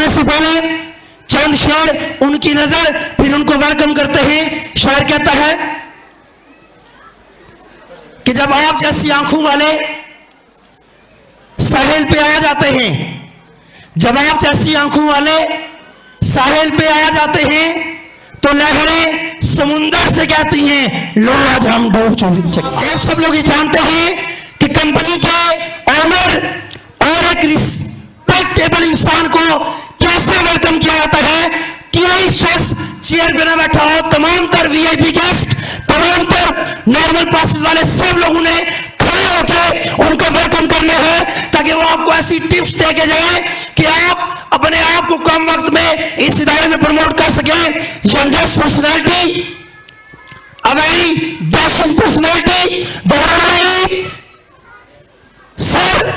से पहले चंद शेर उनकी नजर, फिर उनको वेलकम करते हैं। शायर कहता है कि जब आप जैसी आंखों वाले साहिल पे आ जाते हैं, जब आप जैसी आंखों वाले साहिल पे आ जाते हैं तो लहरें समुंदर से कहती हैं लो आज हम डूब चुके। आप सब लोग ये जानते हैं कि कंपनी के ऑनर और एक रिस्पेक्टेबल इंसान को कैसे वेलकम किया जाता है कि वही शख्स चेयर पे ना बैठा हो, तमाम तर वीआईपी गेस्ट, तमाम तर नॉर्मल पासेस वाले सब लोगों ने खड़े होकर उनको वेलकम करना है ताकि वो आपको ऐसी टिप्स दे के जाए कि आप अपने आप को कम वक्त में इस इदारे में प्रमोट कर सकें। Youngest personality, a very dashing personality, sir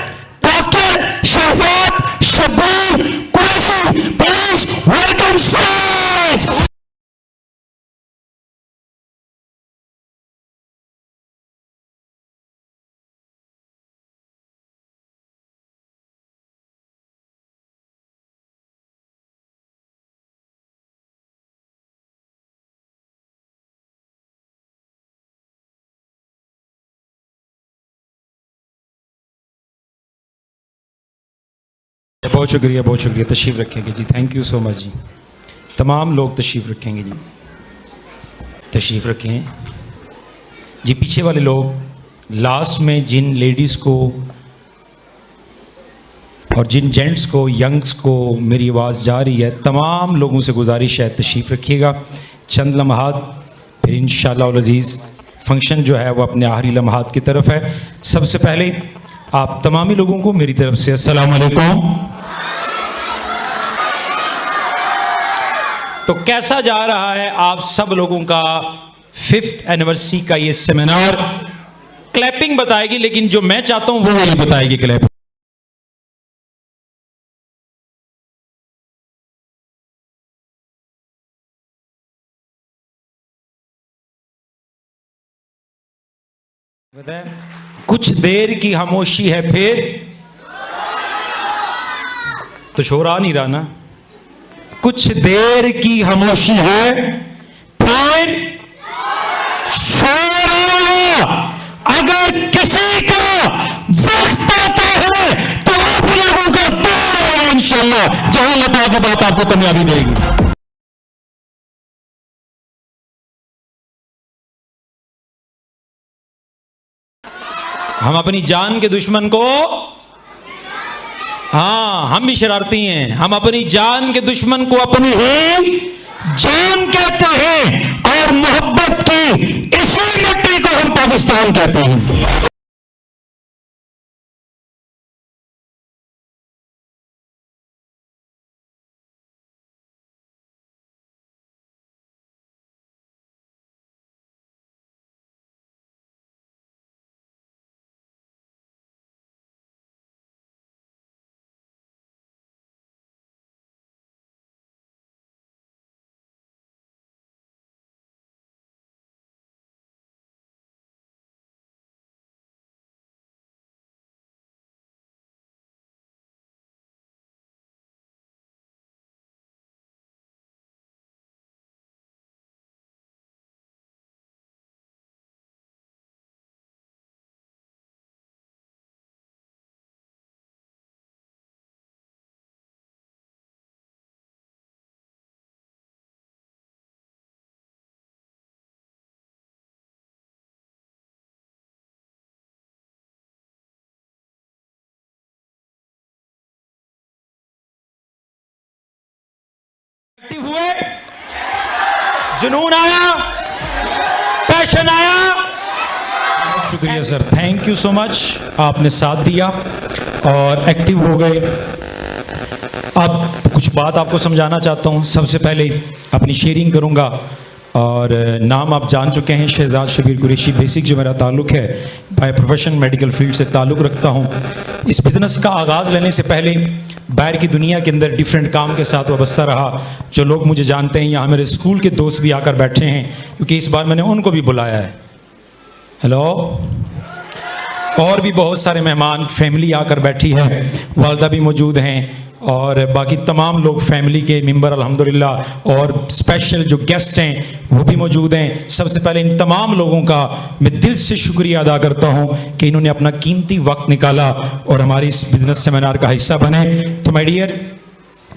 doctor Shahzad Shabbir Qureshi, please welcome stage. बहुत शुक्रिया, बहुत शुक्रिया। तशरीफ़ रखेंगे जी, थैंक यू सो मच जी। तमाम लोग तशरीफ़ रखेंगे जी, तशरीफ़ रखें जी। पीछे वाले लोग, लास्ट में जिन लेडीज़ को और जिन जेंट्स को, यंग्स को मेरी आवाज़ जा रही है, तमाम लोगों से गुजारिश है तशरीफ़ रखिएगा। चंद लम्हात फिर इंशाअल्लाह अज़ीज़ फंक्शन जो है वो अपने आखिरी लम्हात की तरफ है। सबसे पहले आप तमामी लोगों को मेरी तरफ से अस्सलाम वालेकुम। तो कैसा जा रहा है आप सब लोगों का 5th एनिवर्सरी का ये सेमिनार? क्लैपिंग बताएगी, लेकिन जो मैं चाहता हूं वो नहीं बताएगी क्लैप। बताए कुछ देर की खामोशी है फिर तो शोर आ नहीं रहा ना। कुछ देर की खामोशी है फिर शोर आएगा। अगर किसी का वक्त आता है तो आप लोगों का दौर होगा इंशाअल्लाह, जहां लता की बात आपको कामयाबी देगी। हम अपनी जान के दुश्मन को, हाँ हम भी शरारती हैं, हम अपनी जान के दुश्मन को अपनी ही जान कहते हैं और मोहब्बत की इसी मिट्टी को हम पाकिस्तान कहते हैं। हुए, जुनून आया, पैशन आया। शुक्रिया sir, thank you so much, आपने साथ दिया और एक्टिव हो गए। अब कुछ बात आपको समझाना चाहता हूँ। सबसे पहले अपनी शेयरिंग करूँगा और नाम आप जान चुके हैं, शहजाद शब्बीर कुरैशी। बेसिक जो मेरा ताल्लुक़ है, बाय प्रोफेशन मेडिकल फील्ड से ताल्लुक़ रखता हूँ। इस बिज़नेस का आगाज़ लेने से पहले बाहर की दुनिया के अंदर डिफरेंट काम के साथ वाबस्ता रहा। जो लोग मुझे जानते हैं, यहाँ मेरे स्कूल के दोस्त भी आकर बैठे हैं, क्योंकि इस बार मैंने उनको भी बुलाया है। हेलो, और भी बहुत सारे मेहमान, फैमिली आकर बैठी है, वालदा भी मौजूद हैं और बाकी तमाम लोग फैमिली के मेंबर अल्हम्दुलिल्लाह, और स्पेशल जो गेस्ट हैं वो भी मौजूद हैं। सबसे पहले इन तमाम लोगों का मैं दिल से शुक्रिया अदा करता हूं कि इन्होंने अपना कीमती वक्त निकाला और हमारे इस बिजनेस सेमिनार का हिस्सा बने। तो माय डियर,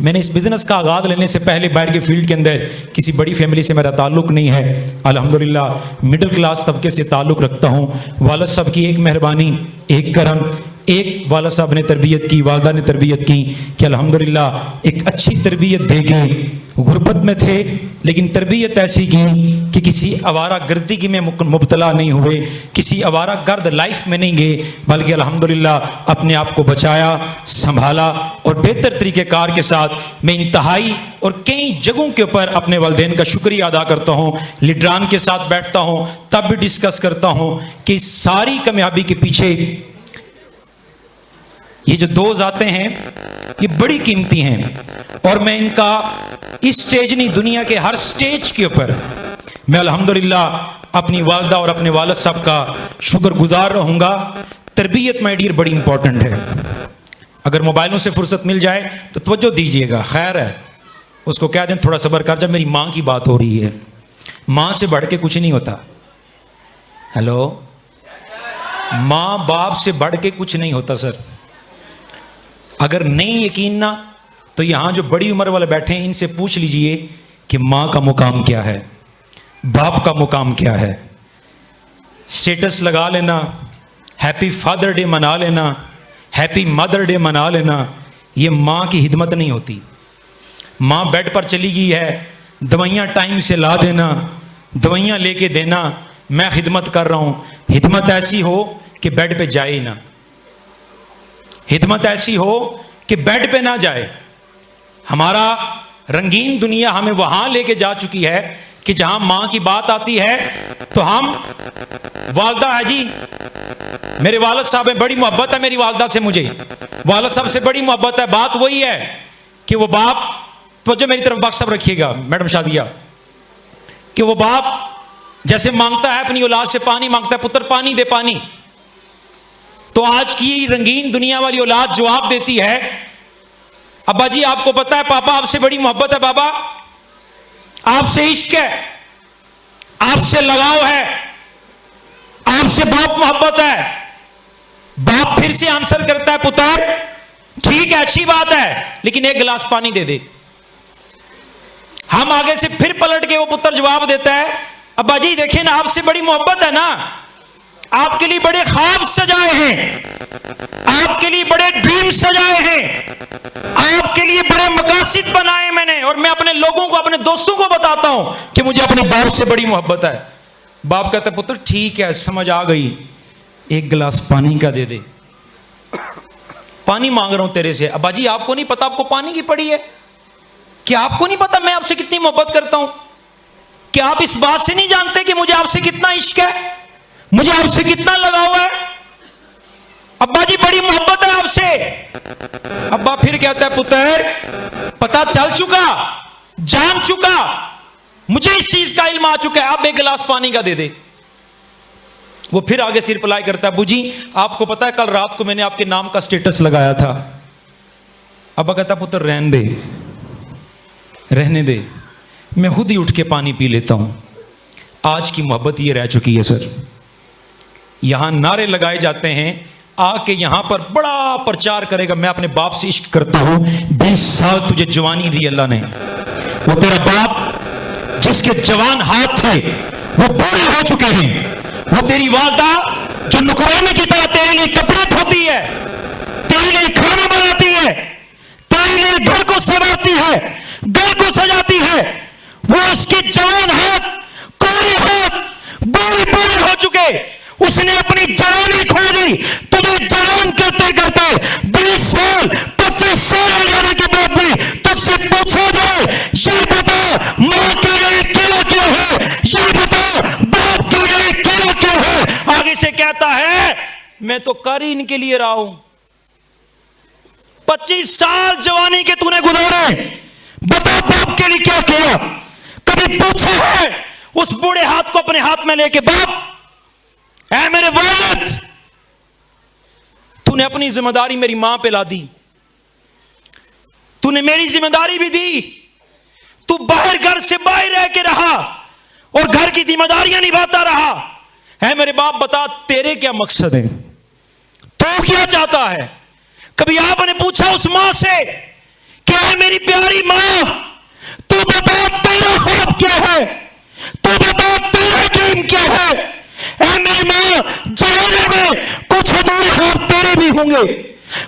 मैंने इस बिज़नेस का आगाज़ लेने से पहले बाहर के फील्ड के अंदर किसी बड़ी फैमिली से मेरा ताल्लुक़ नहीं है। अल्हम्दुलिल्लाह मिडिल क्लास तबके से ताल्लुक़ रखता हूँ। वालिद साहब की एक मेहरबानी, एक करम, एक वालिद साहब ने तरबियत की, वालदा ने तरबियत की कि अल्हम्दुलिल्लाह एक अच्छी तरबियत दे के, गुर्बत में थे लेकिन तरबियत ऐसी की कि किसी आवारा गर्दगी में मुब्तला नहीं हुए, किसी आवारा गर्द लाइफ में नहीं गए, बल्कि अल्हम्दुलिल्लाह अपने आप को बचाया, संभाला और बेहतर तरीक़ेकार के साथ मैं इंतहाई और कई जगहों के ऊपर अपने वालिदैन का शुक्रिया अदा करता हूँ। लीडरान के साथ बैठता हूँ तब भी डिस्कस करता हूँ कि सारी कामयाबी के पीछे ये जो दो ज़ातें हैं ये बड़ी कीमती हैं, और मैं इनका इस स्टेज नहीं दुनिया के हर स्टेज के ऊपर मैं अल्हम्दुलिल्लाह अपनी वालदा और अपने वालिद साहब का शुक्रगुजार रहूँगा। तरबियत माय डियर बड़ी इंपॉर्टेंट है। अगर मोबाइलों से फुर्सत मिल जाए तो तवज्जो दीजिएगा, खैर है, उसको कह दें थोड़ा सब्र कर, जब मेरी माँ की बात हो रही है, माँ से बढ़ के कुछ नहीं होता। हेलो, माँ बाप से बढ़ के कुछ नहीं होता सर। अगर नहीं यकीन ना तो यहां जो बड़ी उम्र वाले बैठे हैं इनसे पूछ लीजिए कि मां का मुकाम क्या है, बाप का मुकाम क्या है। स्टेटस लगा लेना, हैप्पी फादर डे मना लेना, हैप्पी मदर डे मना लेना, ये मां की हिदमत नहीं होती। मां बेड पर चली गई है, दवाइयां टाइम से ला देना, दवाइयां लेके देना, मैं खिदमत कर रहा हूं। हिदमत ऐसी हो कि बेड पे जाए ना, हिदमत ऐसी हो कि बेड पे ना जाए। हमारा रंगीन दुनिया हमें वहां लेके जा चुकी है कि जहां मां की बात आती है तो हम, वालदा है जी, मेरे वालिद साहब है, बड़ी मोहब्बत है मेरी वालदा से, मुझे वालिद साहब से बड़ी मोहब्बत है। बात वही है कि वो बाप, तो जो मेरी तरफ बात सब रखिएगा मैडम शादिया, कि वो बाप जैसे मांगता है अपनी औलाद से पानी मांगता है, पुत्र पानी दे पानी, तो आज की रंगीन दुनिया वाली औलाद जवाब देती है, अब्बा जी आपको पता है पापा आपसे बड़ी मोहब्बत है, बाबा आपसे इश्क है, आपसे लगाव है, आपसे बहुत मोहब्बत है। बाप फिर से आंसर करता है, पुत्र ठीक है अच्छी बात है लेकिन एक गिलास पानी दे दे। हम आगे से फिर पलट के वो पुत्र जवाब देता है, अब्बा जी देखिए ना आपसे बड़ी मोहब्बत है ना, आपके लिए बड़े ख्वाब सजाए हैं, आपके लिए बड़े ड्रीम सजाए हैं, आपके लिए बड़े मकासद बनाए मैंने, और मैं अपने लोगों को, अपने दोस्तों को बताता हूं कि मुझे अपने बाप से बड़ी मोहब्बत है। बाप कहता है पुत्र ठीक है समझ आ गई, एक गिलास पानी का दे दे, पानी मांग रहा हूं तेरे से। अब्बा जी आपको नहीं पता आपको पानी की पड़ी है, क्या आपको नहीं पता मैं आपसे कितनी मोहब्बत करता हूं, क्या आप इस बात से नहीं जानते कि मुझे आपसे कितना इश्क है, मुझे आपसे कितना लगाव है। अब्बा जी बड़ी मोहब्बत है आपसे। अब्बा फिर कहता है पुत्र पता चल चुका, जान चुका, मुझे इस चीज का इल्म आ चुका है, अब एक गिलास पानी का दे दे। वो फिर आगे से रिप्लाई करता है, अब्बू जी आपको पता है कल रात को मैंने आपके नाम का स्टेटस लगाया था। अब्बा कहता पुत्र रहने दे, रहने दे, मैं खुद ही उठ के पानी पी लेता हूं। आज की मोहब्बत ये रह चुकी है सर। यहां नारे लगाए जाते हैं, आके यहां पर बड़ा प्रचार करेगा मैं अपने बाप से इश्क करता हूं, 20 साल तुझे जवानी दी अल्लाह ने, वो तेरा बाप जिसके जवान हाथ थे वो बूढ़े हो चुके हैं, वो तेरी वालदा जो नुकरानी की तरह तेरे लिए कपड़े धोती है, तेरे लिए खाना बनाती है, तेरे लिए घर को संवारती है, घर को सजाती है, वो उसके जवान हाथ, कोरे हाथ बूढ़े बूढ़े हो चुके, उसने अपनी जवानी खो दी। तुम्हें जवान करते करते 20 साल 25 साल हो जाने के बाद भी तुझसे पूछा जाए ये बता मां के लिए क्या क्या है, ये बता बाप के लिए क्या क्या है, आगे से कहता है मैं तो कर ही इनके लिए रहा हूं। 25 साल जवानी के तूने गुजारे, बता बाप के लिए क्या किया। कभी पूछा है उस बूढ़े हाथ को अपने हाथ में लेके, बाप ऐ मेरे वालिद तूने अपनी जिम्मेदारी मेरी मां पे ला दी, तूने मेरी जिम्मेदारी भी दी, तू बाहर घर से बाहर रह के रहा और घर की जिम्मेदारियां निभाता रहा है। मेरे बाप बता तेरे क्या मकसद है, तो क्या चाहता है? कभी आपने पूछा उस मां से, क्या है मेरी प्यारी मां, तू बता तेरा ख्वाब क्या है, तू बता तेरा ड्रीम क्या है? ऐ मेरी मां, जवानी में कुछ अधूरे ख्वाब तेरे भी होंगे,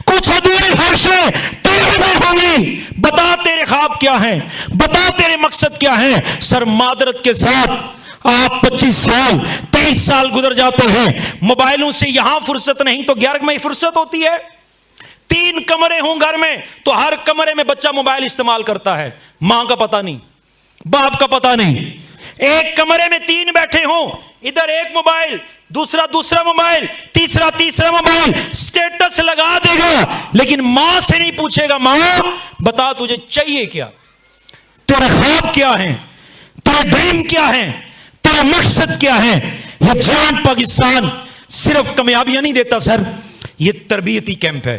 कुछ अधूरी ख्वाहिशें तेरे भी होंगी। बता तेरे ख्वाब क्या हैं, बता तेरे मकसद क्या हैं। सर मादरत के साथ आप 25 साल 23 साल गुजर जाते हैं, मोबाइलों से यहां फुर्सत नहीं तो 11 में फुर्सत होती है। 3 कमरे हों घर में तो हर कमरे में बच्चा मोबाइल इस्तेमाल करता है, मां का पता नहीं, बाप का पता नहीं। एक कमरे में 3 बैठे हों, इधर एक मोबाइल, दूसरा मोबाइल, तीसरा मोबाइल, स्टेटस लगा देगा लेकिन मां से नहीं पूछेगा, मां बता तुझे चाहिए क्या, तेरा ख्वाब क्या है, तेरा ड्रीम क्या है, तेरा मकसद क्या है। यह जान पाकिस्तान सिर्फ कामयाबियां नहीं देता सर, यह तरबियती कैंप है।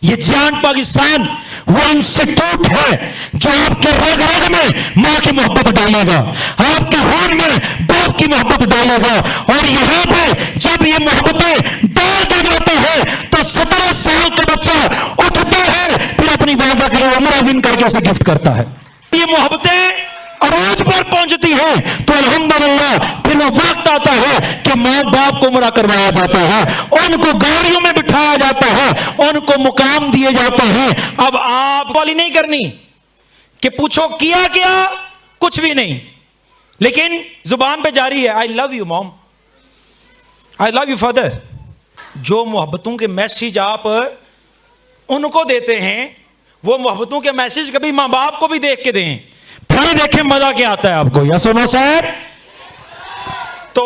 ये जान पाकिस्तान वो इंस्टीट्यूट है जो आपके रग रग में मां की मोहब्बत डालेगा, आपके खून में बाप की मोहब्बत डालेगा। और यहां पे जब ये मोहब्बतें डाल दी जाती है तो 17 साल का बच्चा उठता है, फिर अपनी वादा के लिए उम्र विन करके उसे गिफ्ट करता है। ये मोहब्बतें अरूज पर पहुंचती है तो अल्हम्दुलिल्लाह फिर वो वक्त आता है कि मां बाप को उम्रा करवाया जाता है, उनको गाड़ियों में बिठाया जाता है, उनको मुकाम दिए जाते हैं। अब आप वाली नहीं करनी कि पूछो किया क्या, कुछ भी नहीं, लेकिन जुबान पे जारी है I love you mom, I love you father. जो मोहब्बतों के मैसेज आप उनको देते हैं वो मोहब्बतों के मैसेज कभी मां बाप को भी देख के दें, फिर देखें मजा क्या आता है आपको। या सुनो सर, तो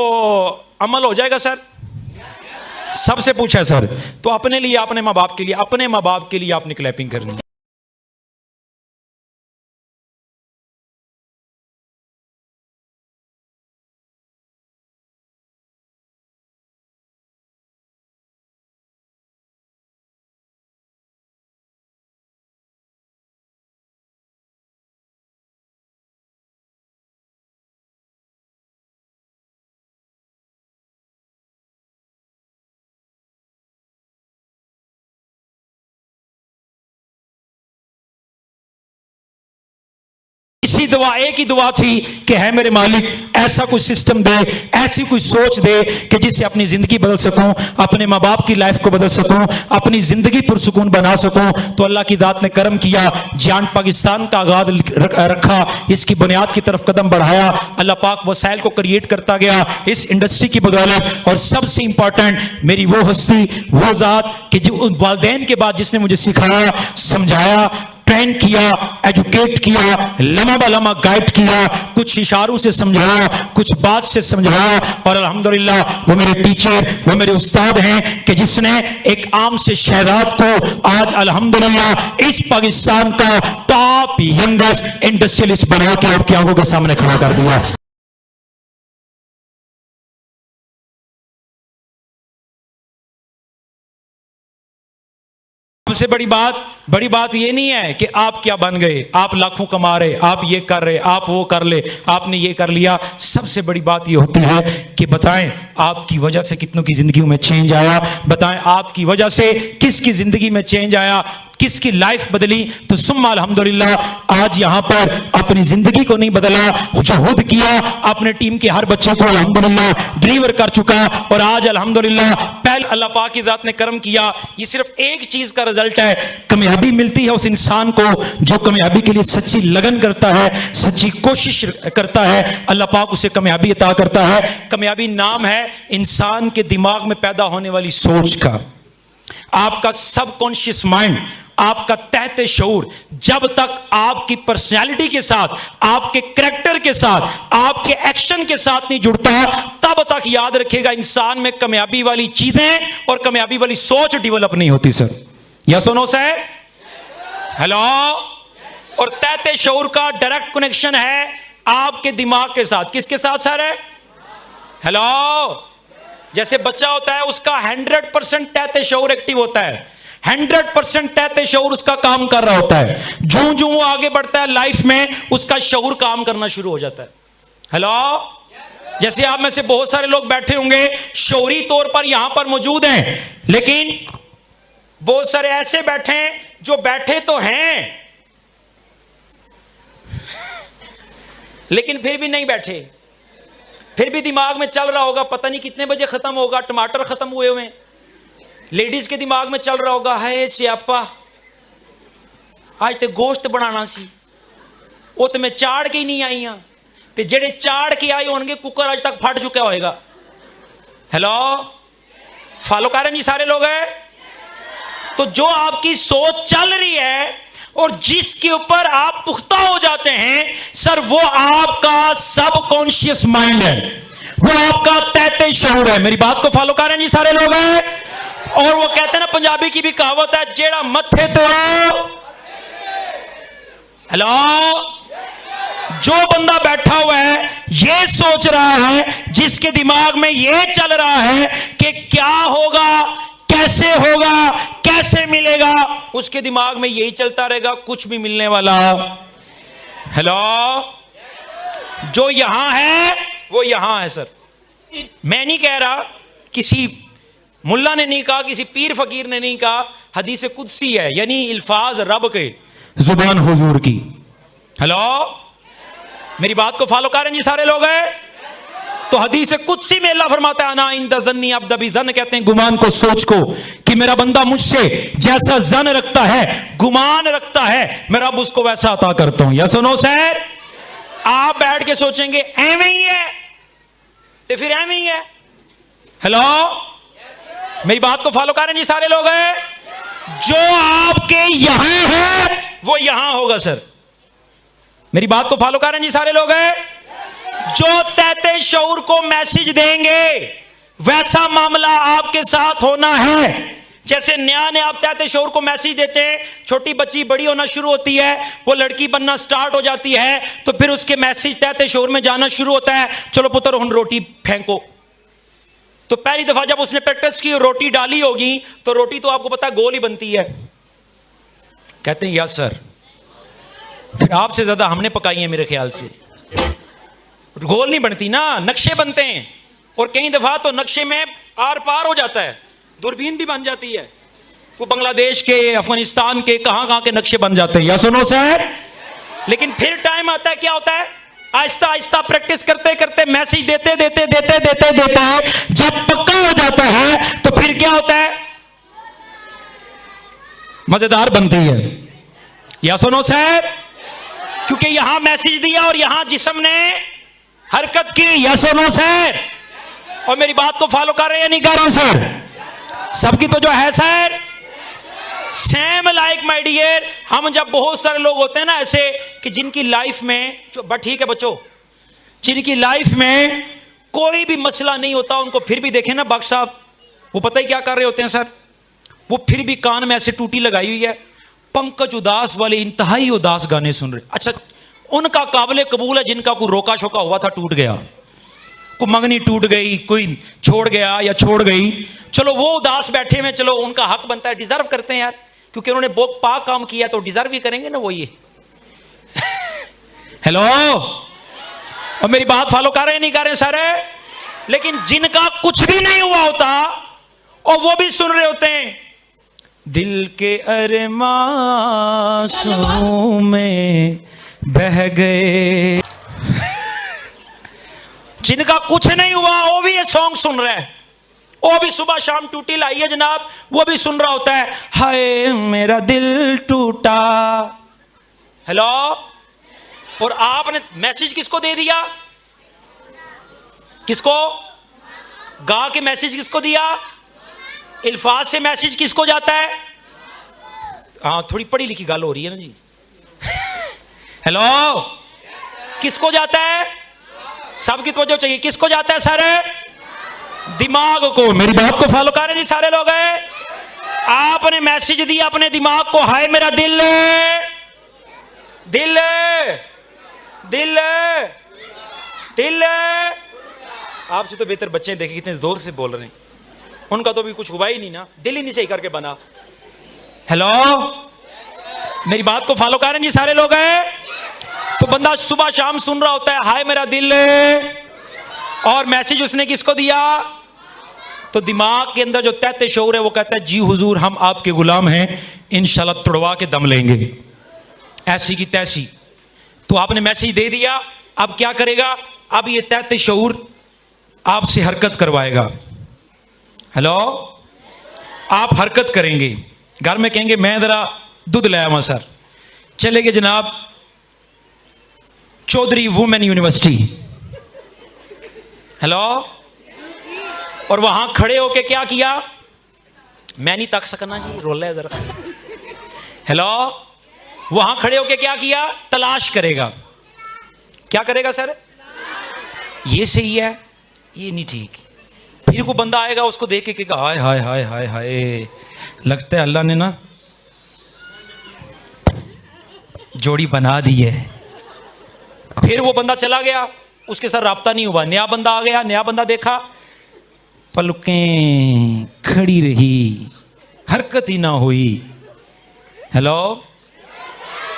अमल हो जाएगा सर, सबसे पूछा सर, तो अपने लिए, अपने मां बाप के लिए, अपने मां बाप के लिए आपने क्लैपिंग करनी है। इसी दुआ, एक ही दुआ थी कि है मेरे मालिक ऐसा कोई सिस्टम दे, ऐसी कोई सोच दे कि जिससे अपनी जिंदगी बदल सकूं, अपने मां बाप की लाइफ को बदल सकूं, अपनी जिंदगी पुरसुकून बना सकूं। तो अल्लाह की जात ने करम किया, जान पाकिस्तान का आगाज रखा, इसकी बुनियाद की तरफ कदम बढ़ाया, अल्लाह पाक वसाइल को क्रिएट करता गया इस इंडस्ट्री की बदौलत। और सबसे इंपॉर्टेंट मेरी वो हस्ती, वो जात कि जो वालिदैन के बाद जिसने मुझे सिखाया, समझाया, ट्रेन किया, एजुकेट किया, लम्हा ब लम्हा गाइड किया, कुछ इशारों से समझाया, कुछ बात से समझाया। और अल्हम्दुलिल्लाह वो मेरे टीचर, वो मेरे उस्ताद हैं कि जिसने एक आम से शहजाद को आज अल्हम्दुलिल्लाह इस पाकिस्तान का टॉप यंगेस्ट इंडस्ट्रियलिस्ट बना के आपकी आंखों के सामने खड़ा कर दिया। सबसे बड़ी बात ये नहीं है कि आप क्या बन गए, आप लाखों कमा रहे, आप ये कर रहे, आप वो कर ले, आपने ये कर लिया। सबसे बड़ी बात ये होती है कि बताएं आपकी वजह से कितनों की जिंदगियों में चेंज आया, बताएं आपकी वजह से किसकी जिंदगी में चेंज आया, किसकी लाइफ बदली। तो सुम्मा अल्हम्दुलिल्लाह आज यहां पर अपनी जिंदगी को नहीं बदला, जुहूद किया, अपने टीम के हर बच्चे को अल्हम्दुलिल्लाह डिलीवर कर चुका। और आज अल्हम्दुलिल्लाह पहले अल्लाह पाक की जात ने करम किया, ये सिर्फ एक चीज का रिजल्ट है, कामयाबी मिलती है उस इंसान को जो कामयाबी के लिए सच्ची लगन करता है, सच्ची कोशिश करता है, अल्लाह पाक उसे कामयाबी अता करता है। कामयाबी नाम है इंसान के दिमाग में पैदा होने वाली सोच का। आपका सबकॉन्शियस माइंड, आपका तहते शऊर जब तक आपकी पर्सनैलिटी के साथ, आपके करैक्टर के साथ, आपके एक्शन के साथ नहीं जुड़ता, तब तक याद रखिएगा इंसान में कामयाबी वाली चीजें और कामयाबी वाली सोच डेवलप नहीं होती। सर या सुनो सर, हेलो। और तहते शऊर का डायरेक्ट कनेक्शन है आपके दिमाग के साथ। किसके साथ सर है? हेलो। जैसे बच्चा होता है उसका 100% तहते शऊर एक्टिव होता है, 100% तहते शऊर उसका काम कर रहा होता है। जो जो वो आगे बढ़ता है लाइफ में, उसका शऊर काम करना शुरू हो जाता है। हेलो, जैसे आप में से बहुत सारे लोग बैठे होंगे, शऊरी तौर पर यहां पर मौजूद हैं, लेकिन बहुत सारे ऐसे बैठे हैं जो बैठे तो हैं लेकिन फिर भी नहीं बैठे, फिर भी दिमाग में चल रहा होगा पता नहीं कितने बजे खत्म होगा, टमाटर खत्म हुए हुए। लेडीज के दिमाग में चल रहा होगा, है स्यापा आज तो गोश्त बनाना सी, वो तो मैं चाड़ के ही नहीं आई हाँ, तो जेड़े चाड़ के आए होंगे कुकर आज तक फट चुका होएगा। हेलो, फॉलो कर रहे नहीं सारे लोग हैं? तो जो आपकी सोच चल रही है और जिसके ऊपर आप पुख्ता हो जाते हैं सर, वो आपका सबकॉन्शियस माइंड है, वो आपका तहते शऊर है। मेरी बात को फॉलो कर रहे हैं जी सारे लोग हैं? और वो कहते हैं ना, पंजाबी की भी कहावत है, जेड़ा मथे तो हेलो, जो बंदा बैठा हुआ है ये सोच रहा है, जिसके दिमाग में ये चल रहा है कि क्या होगा, कैसे होगा, कैसे मिलेगा, उसके दिमाग में यही चलता रहेगा, कुछ भी मिलने वाला। हेलो, जो यहां है वो यहां है सर। मैं नहीं कह रहा, किसी मुल्ला ने नहीं कहा, किसी पीर फकीर ने नहीं कहा, हदीस कुदसी है, यानी इल्फाज रब के जुबान हुजूर की। हेलो, मेरी बात को फॉलो कर रहे हैं जी सारे लोग हैं? तो हदीस कुदसी में अल्लाह फरमाता है, अना इंदा ज़न्नी अब्द बी ज़न्न, कहते हैं गुमान को, सोच को, कि मेरा बंदा मुझसे जैसा जन रखता है, गुमान रखता है, मैं रब उसको वैसा अता करता हूं। या सुनो सर, आप बैठ के सोचेंगे एवं ही है, तो फिर एवं ही है। हेलो, मेरी बात को फॉलो कर रहे हैं जी सारे लोग हैं? जो आपके यहां है वो यहां होगा सर। मेरी बात को फॉलो कर रहे हैं जी सारे लोग हैं? जो तहते शऊर को मैसेज देंगे वैसा मामला आपके साथ होना है। जैसे नया नया आप तहते शऊर को मैसेज देते हैं, छोटी बच्ची बड़ी होना शुरू होती है, वो लड़की बनना स्टार्ट हो जाती है, तो फिर उसके मैसेज तहते शऊर में जाना शुरू होता है, चलो पुत्र हुन रोटी फेंको। तो पहली दफा जब उसने प्रैक्टिस की, रोटी डाली होगी, तो रोटी तो आपको पता है गोल ही बनती है। कहते हैं यस सर, फिर आपसे ज्यादा हमने पकाई है मेरे ख्याल से। गोल नहीं बनती ना, नक्शे बनते हैं, और कई दफा तो नक्शे में आर पार हो जाता है, दूरबीन भी बन जाती है। वो बांग्लादेश के, अफगानिस्तान के, कहां के नक्शे बन जाते हैं। या सुनो सर, लेकिन फिर टाइम आता है, क्या होता है, आहिस्ता आहिस्ता प्रैक्टिस करते करते, मैसेज देते देते देते देते देते जब पक्का हो जाता है, तो फिर क्या होता है, मजेदार बनती है। या सुनो सर, क्योंकि यहां मैसेज दिया और यहां जिस्म ने हरकत की। या सुनो सर, और मेरी बात को फॉलो कर रहे हैं या नहीं कर रहे हैं सर? सबकी तो जो है sir, same like my dear, हम जब बहुत सारे लोग होते हैं ना ऐसे कि जिनकी लाइफ में, बट ठीक है बच्चों, जिनकी लाइफ में कोई भी मसला नहीं होता, उनको फिर भी देखें ना बादशाह साहब, वो पता ही क्या कर रहे होते हैं सर, वो फिर भी कान में ऐसे टूटी लगाई हुई है, पंकज उदास वाले इंतहाई उदास गाने सुन रहे। अच्छा, उनका काबिल कबूल है जिनका कोई रोका शोका हुआ था, टूट गया, कोई मंगनी टूट गई, कोई छोड़ गया या छोड़ गई, चलो वो उदास बैठे में, चलो उनका हक बनता है, डिजर्व करते हैं यार, क्योंकि उन्होंने बहुत पाक काम किया, तो डिजर्व भी करेंगे ना वो ये। हेलो, और मेरी बात फॉलो कर रहे हैं नहीं कर रहे सर? लेकिन जिनका कुछ भी नहीं हुआ होता और वो भी सुन रहे होते हैं, दिल के अरमां में बह गए। जिनका कुछ नहीं हुआ वो भी ये सॉन्ग सुन रहे हैं, वो भी सुबह शाम टूटी लाई है जनाब, वो भी सुन रहा होता है, हाय मेरा दिल टूटा। हेलो, और आपने मैसेज किसको दे दिया? किसको? गा के मैसेज किसको दिया? इल्फाज से मैसेज किसको जाता है? हाँ, थोड़ी पढ़ी लिखी गल हो रही है ना जी। हेलो, किसको जाता है? सबकी तवज्जो चाहिए, किसको जाता है सर? दिमाग को। मेरी बात को फॉलो कर रहे नहीं सारे लोग हैं? आपने मैसेज दिया अपने दिमाग को, हाय मेरा दिल, दिल दिल दिल। आपसे तो बेहतर बच्चे देखे कितने जोर से बोल रहे हैं, उनका तो भी कुछ हुआ ही नहीं ना, दिल ही नहीं सही करके बना। हेलो, मेरी बात को फॉलो कर रहे हैं जी सारे लोग हैं? तो बंदा सुबह शाम सुन रहा होता है हाय मेरा दिल, और मैसेज उसने किसको दिया? तो दिमाग के अंदर जो तहत शऊर है वो कहता है जी हुजूर हम आपके गुलाम हैं, इंशाल्लाह तुड़वा के दम लेंगे, ऐसी की तैसी। तो आपने मैसेज दे दिया, अब क्या करेगा? अब ये तहत शऊर आपसे हरकत करवाएगा। हेलो, आप हरकत करेंगे, घर में कहेंगे मैं जरा दूध लाया हुआ सर, चले गए जनाब चौधरी वुमेन यूनिवर्सिटी। हेलो, और वहां खड़े होके क्या किया? मैं नहीं तक सकना जी, रोला है जरा। हेलो, वहां खड़े होके क्या किया? तलाश करेगा। क्या करेगा सर? ये सही है, ये नहीं ठीक। फिर को बंदा आएगा उसको देख के कहेगा हाय हाय हाय हाय हाय, लगता है अल्लाह ने ना जोड़ी बना दी है। फिर वो बंदा चला गया, उसके साथ राब्ता नहीं हुआ, नया बंदा आ गया, नया बंदा देखा, पलकें खड़ी रही, हरकत ही ना हुई। हेलो,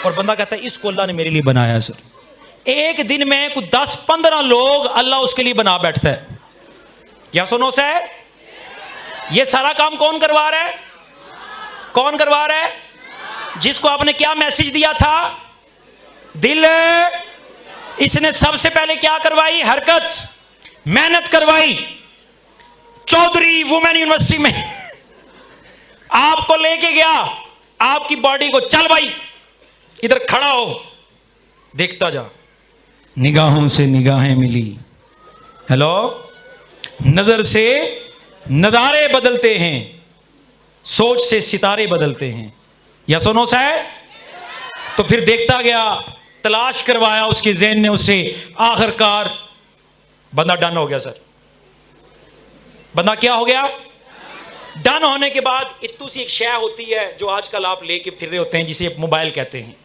और बंदा कहता है इसको अल्लाह ने मेरे लिए बनाया सर। एक दिन में कुछ 10-15 लोग अल्लाह उसके लिए बना बैठता है। या सुनो सर, ये सारा काम कौन करवा रहा है? कौन करवा रहा है? जिसको आपने क्या मैसेज दिया था? दिल। इसने सबसे पहले क्या करवाई? हरकत, मेहनत करवाई। चौधरी वुमेन यूनिवर्सिटी में आपको लेके गया, आपकी बॉडी को, चल भाई इधर खड़ा हो, देखता जा। निगाहों से निगाहें मिली। हेलो, नजर से नजारे बदलते हैं, सोच से सितारे बदलते हैं। या सुनो साहब, तो फिर देखता गया, तलाश करवाया उसके ज़हन ने उससे, आखिरकार बंदा डन हो गया सर। बंदा क्या हो गया? डन होने के बाद इत्तू सी एक शय होती है जो आजकल आप लेके फिर रहे होते हैं, जिसे मोबाइल कहते हैं।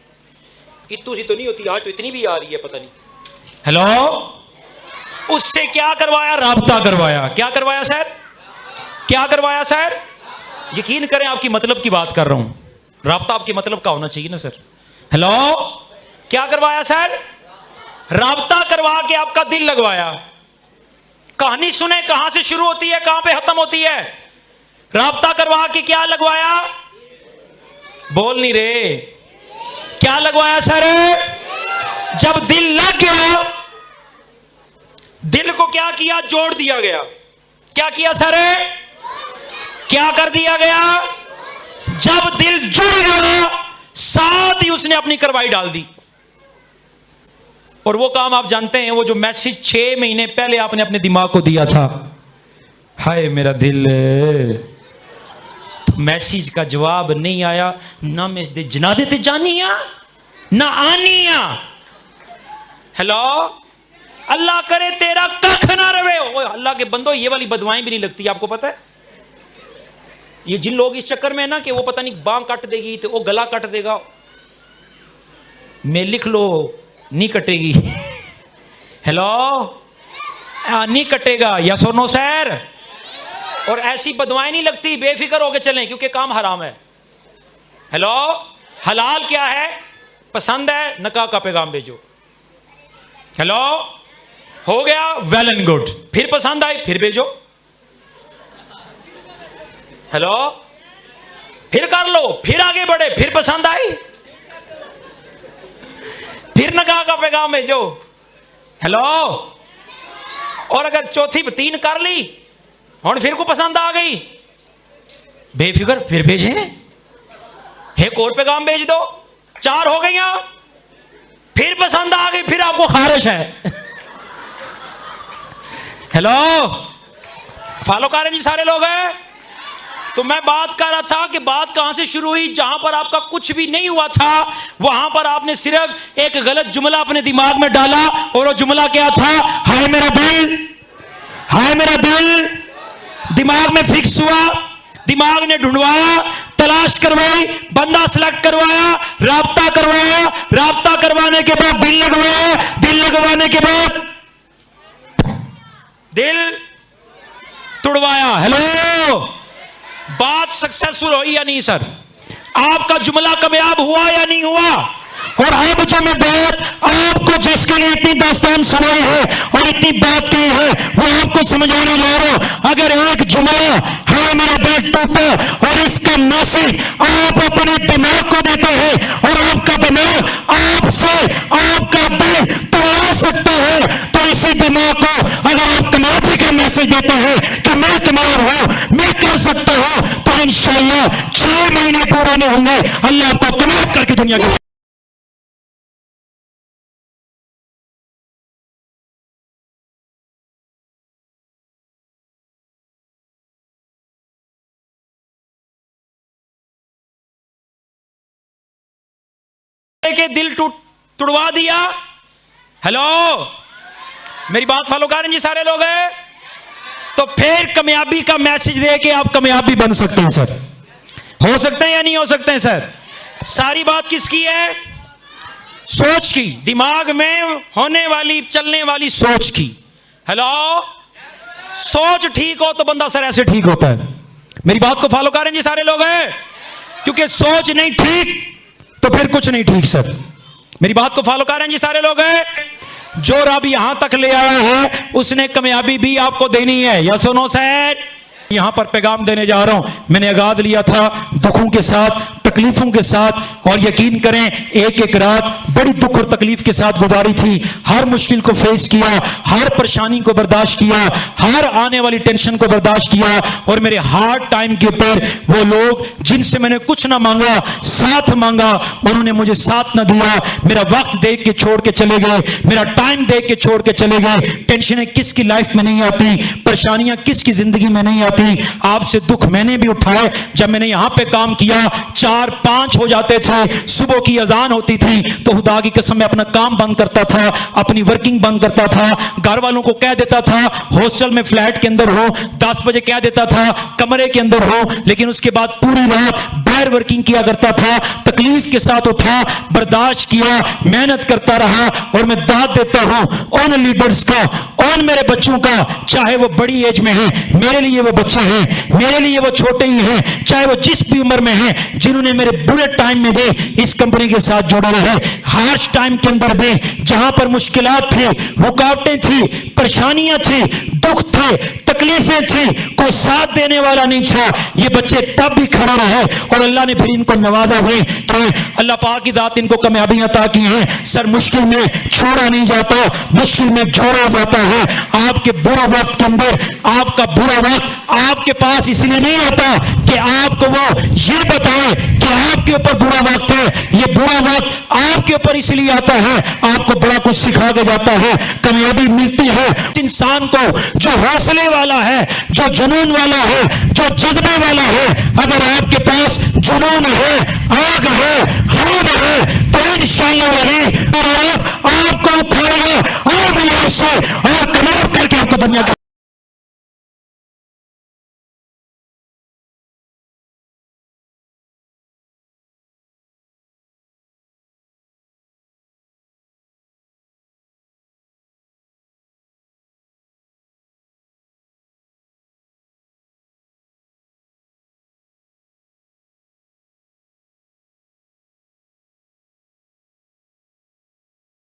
इत्तू सी तो नहीं होती, आज तो इतनी भी आ रही है पता नहीं। हेलो, उससे क्या करवाया? राब्ता करवाया। क्या करवाया सर? क्या करवाया सर? यकीन करें आपकी मतलब की बात कर रहा हूं, राब्ता आपके मतलब का होना चाहिए ना सर। हेलो, क्या करवाया सर? राब्ता करवा के आपका दिल लगवाया। कहानी सुने, कहां से शुरू होती है, कहां पे खत्म होती है? राब्ता करवा के क्या लगवाया? बोल नहीं रहे, क्या लगवाया सर? जब दिल लग गया, दिल को क्या किया? जोड़ दिया गया। क्या किया सर? क्या कर दिया गया? जब दिल जुड़ गया, साथ ही उसने अपनी कार्रवाई डाल दी। और वो काम आप जानते हैं, वो जो मैसेज 6 महीने पहले आपने अपने दिमाग को दिया था, हाय मेरा दिल, मैसेज का जवाब नहीं आया। ना मैं इसदे जनादे ते जानिया ना आनिया। हेलो, अल्लाह करे तेरा कख ना रवे। अल्लाह के बंदो, ये वाली बदवाएं भी नहीं लगती, आपको पता है? ये जिन लोग इस चक्कर में है ना कि वो पता नहीं बांग काट देगी तो वो गला काट देगा, मैं लिख लो नहीं कटेगी। हेलो, नहीं कटेगा। या सुनो सर, और ऐसी बदवाएं नहीं लगती, बेफिक्र होके चलें क्योंकि काम हराम है। हेलो, हलाल क्या है? पसंद है, निकाह का पैगाम भेजो। हेलो, हो गया, वेल एंड गुड। फिर पसंद आई, फिर भेजो। हेलो, फिर कर लो, फिर आगे बढ़े, फिर पसंद आई, फिर निकाह का पैगाम भेजो। हेलो, और अगर चौथी 3 कर ली और फिर को पसंद आ गई, बेफिक्र फिर भेजें, एक और पैगाम भेज दो, 4 हो गई, फिर पसंद आ गई, फिर आपको खारिश है। हेलो, फॉलो कर रहे जी सारे लोग हैं? तो मैं बात कर रहा था कि बात कहां से शुरू हुई? जहां पर आपका कुछ भी नहीं हुआ था, वहां पर आपने सिर्फ एक गलत जुमला अपने दिमाग में डाला, और वो जुमला क्या था? हाय मेरा दिल, हाय मेरा दिल। दिमाग में फिक्स हुआ, दिमाग ने ढूंढवाया, तलाश करवाई, बंदा सिलेक्ट करवाया, राब्ता करवाया, राब्ता करवाने के बाद दिल लगवाया, दिल लगवाने के बाद दिल तुड़वाया। हेलो, बात सक्सेसफुल हुई या नहीं सर? आपका जुमला कामयाब हुआ या नहीं हुआ? और अब जो मैं बात आपको जिसके लिए इतनी दास्तान सुनाई है और इतनी बात की है वो आपको समझाने जा रहा हूं। अगर एक जुमला है मेरा दिल टूटा और इसका मैसेज आप अपने दिमाग को देते हैं और आपका दिमाग आपसे आपका दिल तोड़ा सकता है, तो इसी दिमाग को अगर आप कामयाबी का मैसेज देते हैं कि मैं कामयाब हूं, मैं कर सकता हूं, तो इंशाअल्लाह 6 महीने पूरे नहीं होंगे, अल्लाह आपको कामयाब करके दुनिया के के दिल तुड़वा दिया। हेलो, मेरी बात फॉलो कर रहे हैं जी सारे लोग हैं? तो फिर कामयाबी का मैसेज दे के आप कामयाब भी बन सकते हैं सर। हो सकते हैं या नहीं हो सकते हैं सर? सारी बात किसकी है? सोच की, दिमाग में होने वाली चलने वाली सोच की। हेलो, सोच ठीक हो तो बंदा सर ऐसे ठीक होता है। मेरी बात को फॉलो कर रहे हैं जी सारे लोग हैं? क्योंकि सोच नहीं ठीक तो फिर कुछ नहीं ठीक सर। मेरी बात को फॉलो कर रहे हैं जी सारे लोग हैं? जो रब यहां तक ले आया है उसने कामयाबी भी आपको देनी है। या सुनो सर, यहां पर पैगाम देने जा रहा हूं। मैंने आगाज लिया था दुखों के साथ, तकलीफों के साथ, और यकीन करें एक एक रात बड़ी दुख और तकलीफ के साथ गुजारी थी। हर मुश्किल को फेस किया, हर परेशानी को बर्दाश्त किया, हर आने वाली टेंशन को बर्दाश्त किया। और मेरे हार्ड टाइम के ऊपर वो लोग जिनसे मैंने कुछ ना मांगा, साथ मांगा, उन्होंने मुझे साथ ना दिया। मेरा वक्त देख के छोड़ के चले गए, मेरा टाइम देख के छोड़ के चले गए। टेंशनें किसकी लाइफ में नहीं आती, परेशानियां किसकी जिंदगी में नहीं आती। आपसे दुख मैंने भी उठाए। जब मैंने यहां पे काम किया 4-5 हो जाते थे, सुबह की अजान होती थी तो खुदा की कसम मैं अपना काम बंद करता था, अपनी वर्किंग बंद करता था। घर वालों को कह देता था हॉस्टल में फ्लैट के अंदर हो, 10 बजे कह देता था कमरे के अंदर हो, लेकिन उसके बाद पूरी रात बाहर वर्किंग किया करता था। तकलीफ के साथ उठा, बर्दाश्त किया, मेहनत करता रहा। और मैं दाद देता हूं उन लीडर्स का, उन मेरे बच्चों का, चाहे वो बड़ी एज में है, मेरे लिए वो बच्चे हैं, मेरे लिए वो छोटे ही हैं, चाहे वो जिस भी उम्र में हैं, जिन्होंने मेरे बुरे टाइम में भी इस कंपनी के साथ जुड़े रहे। हार्श टाइम के अंदर भी जहां पर मुश्किलात थी, रुकावटें थी, परेशानियां थी, दुख थे, तकलीफें थी, कोई साथ देने वाला नहीं था। ये बच्चे तब भी खड़े रहे और अल्लाह ने फिर इनको नवाजा हुए। तो अल्लाह पाक की दात इनको कामयाबियां अता की हैं। सर मुश्किल में छोड़ा नहीं जाता, मुश्किल में जोड़ा जाता है। आपके बुरा वक्त के अंदर आपका बुरा वक्त आपके पास इसलिए नहीं आता कि आपको वो ये बताए कि आपके ऊपर बुरा वक्त है। ये बुरा वक्त आपके ऊपर इसलिए आता है, आपको बड़ा कुछ सिखा के जाता है, कामयाबी मिलती है इंसान को जो हौसले वाला है, जो जुनून वाला है, जो जज्बे वाला है। अगर आपके पास जुनून है, आग है, हौद है, तो इंशाअल्लाह आपको उठाएगा और आपसे और कमाल करके आपको दुनिया